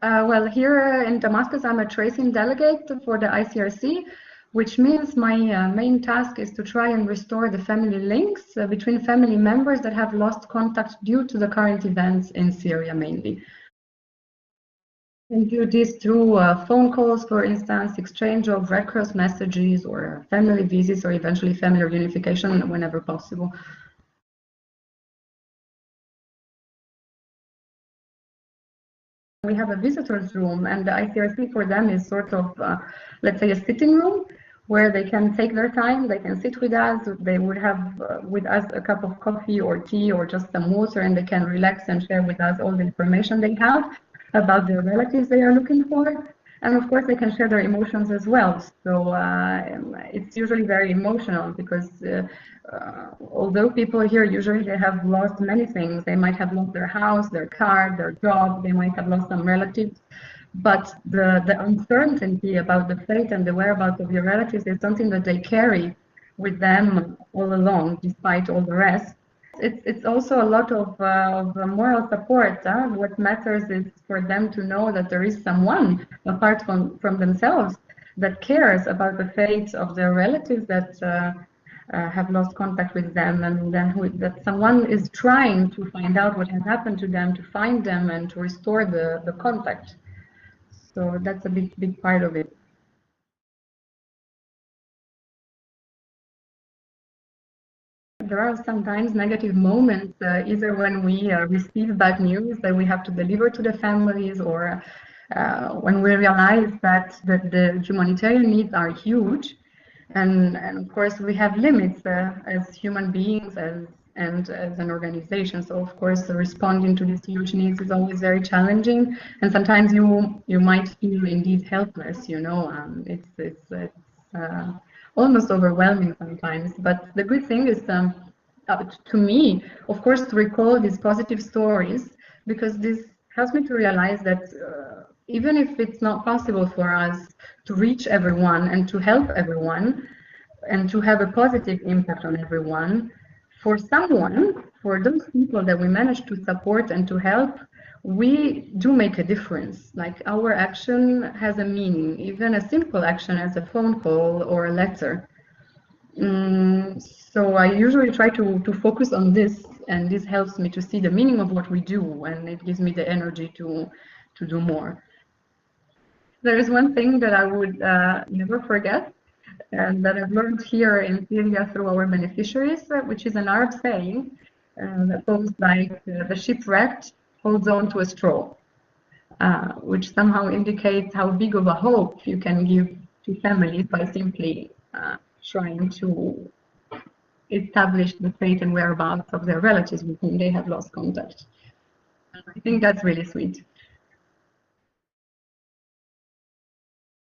Well, here in Damascus, I'm a tracing delegate for the ICRC, which means my main task is to try and restore the family links between family members that have lost contact due to the current events in Syria mainly. And do this through phone calls, for instance, exchange of Red Cross messages, or family visits, or eventually family reunification whenever possible. We have a visitors room, and the ICRC for them is sort of, let's say, a sitting room where they can take their time, they can sit with us, they would have with us a cup of coffee or tea or just some water, and they can relax and share with us all the information they have about their relatives they are looking for. And of course, they can share their emotions as well. So it's usually very emotional because although people here usually they have lost many things, they might have lost their house, their car, their job, they might have lost some relatives. But the uncertainty about the fate and the whereabouts of your relatives is something that they carry with them all along, despite all the rest. It's also a lot of moral support. What matters is for them to know that there is someone apart from themselves that cares about the fate of their relatives that have lost contact with them, and then that someone is trying to find out what has happened to them, to find them and to restore the contact. So that's a big part of it. There are sometimes negative moments, either when we receive bad news that we have to deliver to the families, or when we realize that the humanitarian needs are huge, and of course we have limits as human beings and as an organization. So of course responding to these huge needs is always very challenging, and sometimes you might feel indeed helpless. It's almost overwhelming sometimes. But the good thing is, to me, of course, to recall these positive stories, because this helps me to realize that even if it's not possible for us to reach everyone and to help everyone and to have a positive impact on everyone, for those people that we manage to support and to help, we do make a difference. Like, our action has a meaning, even a simple action as a phone call or a letter. So I usually try to focus on this, and this helps me to see the meaning of what we do, and it gives me the energy to do more. There is one thing that I would never forget, and that I've learned here in Syria through our beneficiaries, which is an Arab saying that goes like, the shipwrecked holds on to a straw, which somehow indicates how big of a hope you can give to families by simply trying to establish the fate and whereabouts of their relatives with whom they have lost contact. I think that's really sweet.